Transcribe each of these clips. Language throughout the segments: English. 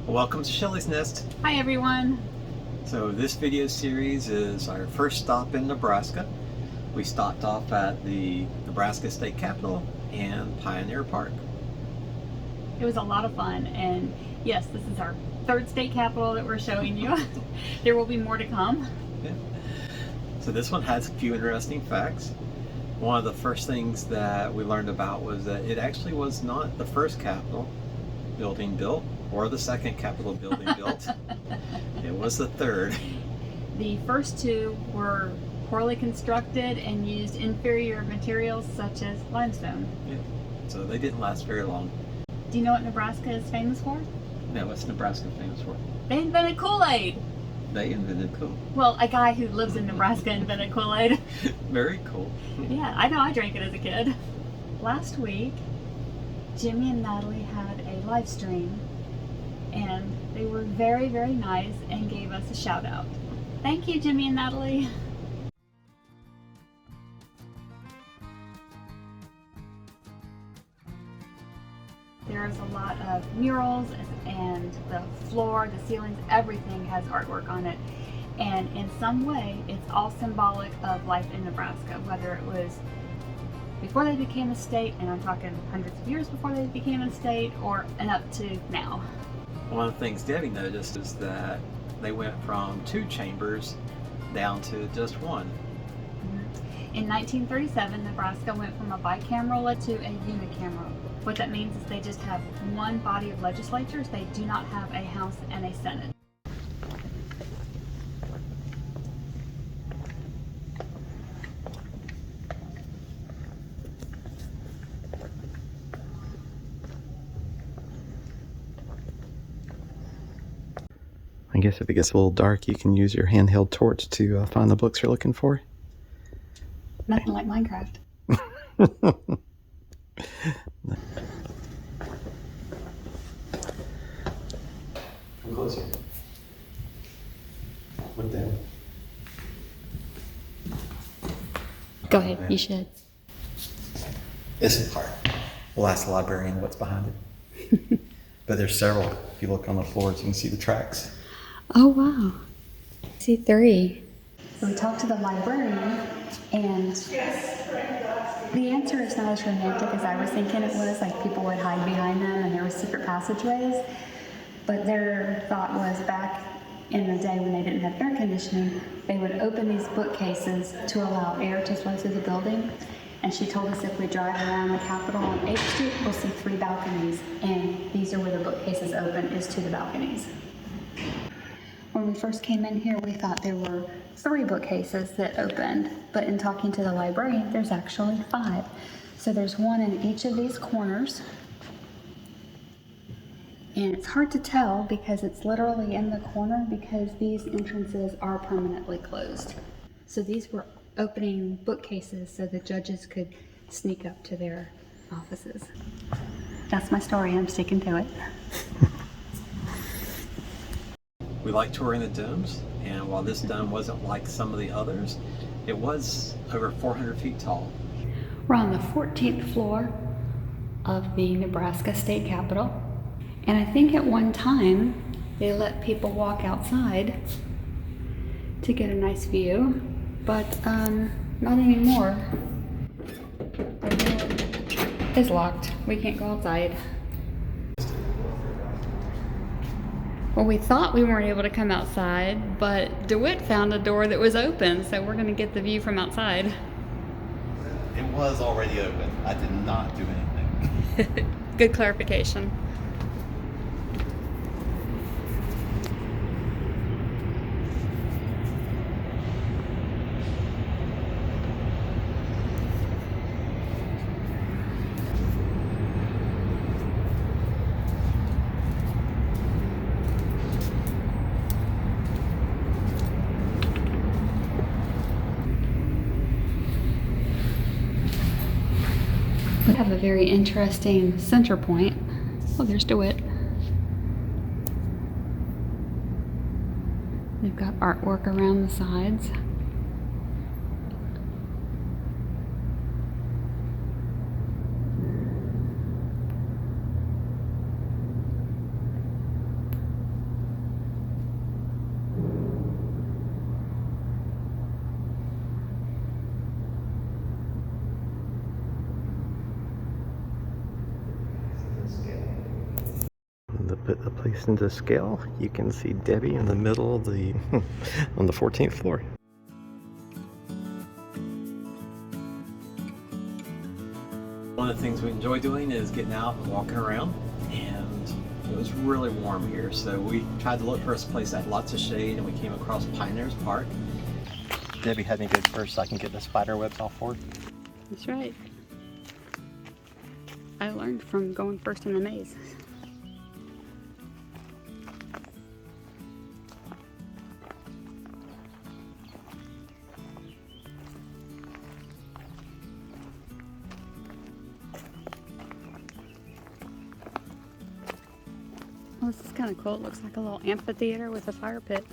Welcome to Shelly's Nest. Hi everyone. So this video series is our first stop in Nebraska. We stopped off at the Nebraska State Capitol and Pioneer Park. It was a lot of fun, and yes, this is our third state capitol that we're showing you. There will be more to come. Yeah. So this one has a few interesting facts. One of the first things that we learned about was that it actually was not the first Capitol building built or the second Capitol building built. It was the third. The first two were poorly constructed and used inferior materials such as limestone. Yeah. So they didn't last very long. Do you know what Nebraska is famous for? No, what's Nebraska famous for? They invented Kool-Aid. They invented Kool. Well, a guy who lives in Nebraska invented Kool-Aid. Very cool. Yeah, I know, I drank it as a kid. Last week, Jimmy and Natalie had a live stream, and they were very, very nice and gave us a shout out. Thank you, Jimmy and Natalie. There's a lot of murals, and the floor, the ceilings, everything has artwork on it. And in some way, it's all symbolic of life in Nebraska, whether it was before they became a state, and I'm talking hundreds of years before they became a state, and up to now. One of the things Debbie noticed is that they went from 2 chambers down to just one. In 1937, Nebraska went from a bicameral to a unicameral. What that means is they just have one body of legislatures. They do not have a House and a Senate. I guess if it gets a little dark, you can use your handheld torch to find the books you're looking for. Nothing like Minecraft. Come closer. Look down. Go ahead, you should. This part will ask the librarian what's behind it. But there's several. If you look on the floors, you can see the tracks. Oh, wow. I see 3. So we talked to the librarian, and the answer is not as romantic as I was thinking it was. Like, people would hide behind them and there were secret passageways. But their thought was, back in the day when they didn't have air conditioning, they would open these bookcases to allow air to flow through the building. And she told us if we drive around the Capitol on 8th Street, we'll see 3 balconies. And these are where the bookcases open, is to the balconies. When we first came in here, we thought there were 3 bookcases that opened, but in talking to the librarian, there's actually 5. So there's one in each of these corners, and it's hard to tell because it's literally in the corner, because these entrances are permanently closed. So these were opening bookcases so the judges could sneak up to their offices. That's my story, I'm sticking to it. We like touring the domes, and while this dome wasn't like some of the others, it was over 400 feet tall. We're on the 14th floor of the Nebraska State Capitol, and I think at one time they let people walk outside to get a nice view, but not anymore. The door is locked. We can't go outside. Well, we thought we weren't able to come outside, but DeWitt found a door that was open, so we're going to get the view from outside. It was already open. I did not do anything. Good clarification. We have a very interesting center point. Oh, there's DeWitt. They've got artwork around the sides. put the place into scale, you can see Debbie in the middle of the on the 14th floor. One of the things we enjoy doing is getting out and walking around, and it was really warm here, so we tried to look for a place that had lots of shade, and we came across Pioneers Park. Debbie had me go first so I can get the spider webs off for her. That's right. I learned from going first in the maze. Well, this is kind of cool. It looks like a little amphitheater with a fire pit.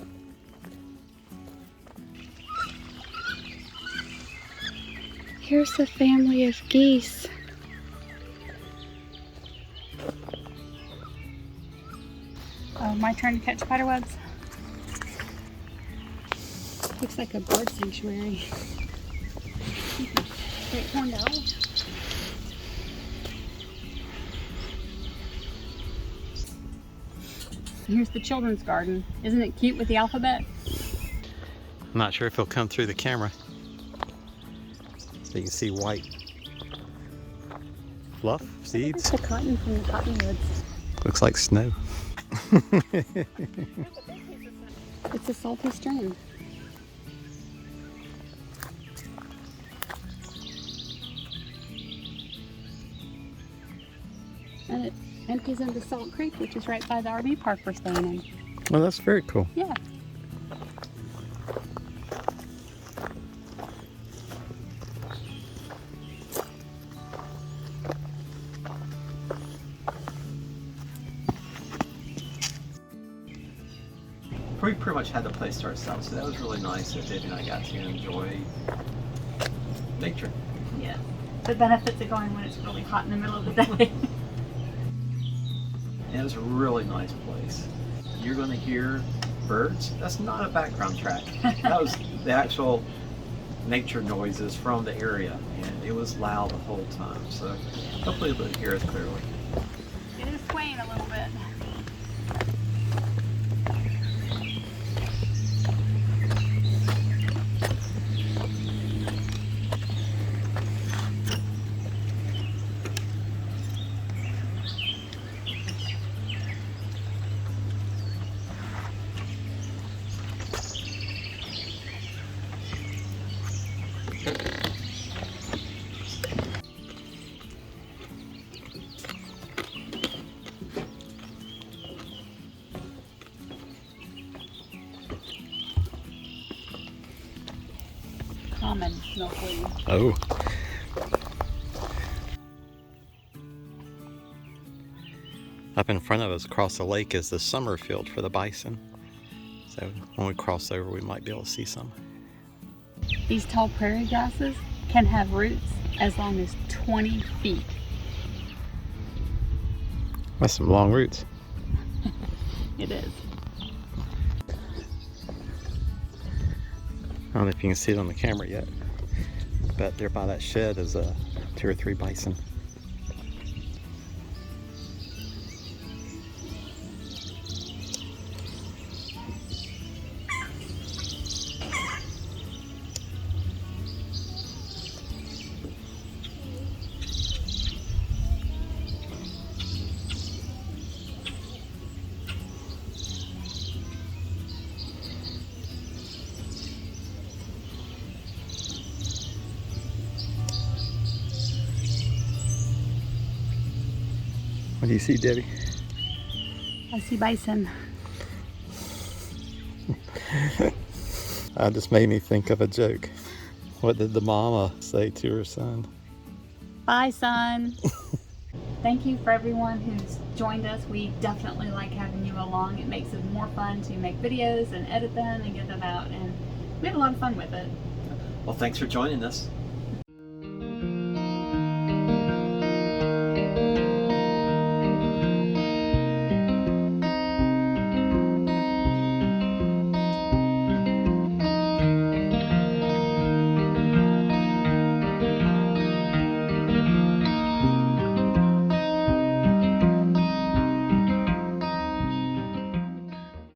Here's the family of geese. Oh, my turn to catch spiderwebs. Looks like a bird sanctuary. Great horned owl. Here's the children's garden. Isn't it cute with the alphabet? I'm not sure if he'll come through the camera. So you can see white fluff, seeds. It's the cotton from the cottonwoods. Looks like snow. It's a salty stream. And it empties into Salt Creek, which is right by the RV park we're staying in. Well, that's very cool. Yeah. We pretty much had the place to ourselves, so that was really nice that Debbie and I got to enjoy nature. Yeah. The benefits of going when it's really hot in the middle of the day. And it was a really nice place. You're going to hear birds. That's not a background track. That was the actual nature noises from the area, and it was loud the whole time. So hopefully you'll hear it clearly. It is swaying a little bit. Common milkweed. Oh. Up in front of us across the lake is the summer field for the bison. So when we cross over, we might be able to see some. These tall prairie grasses can have roots as long as 20 feet. That's some long roots. It is. I don't know if you can see it on the camera yet, but there by that shed is 2 or 3 bison. What do you see, Debbie? I see bison. That just made me think of a joke. What did the mama say to her son? Bye, son. Thank you for everyone who's joined us. We definitely like having you along. It makes it more fun to make videos and edit them and get them out, and we had a lot of fun with it. Well, thanks for joining us.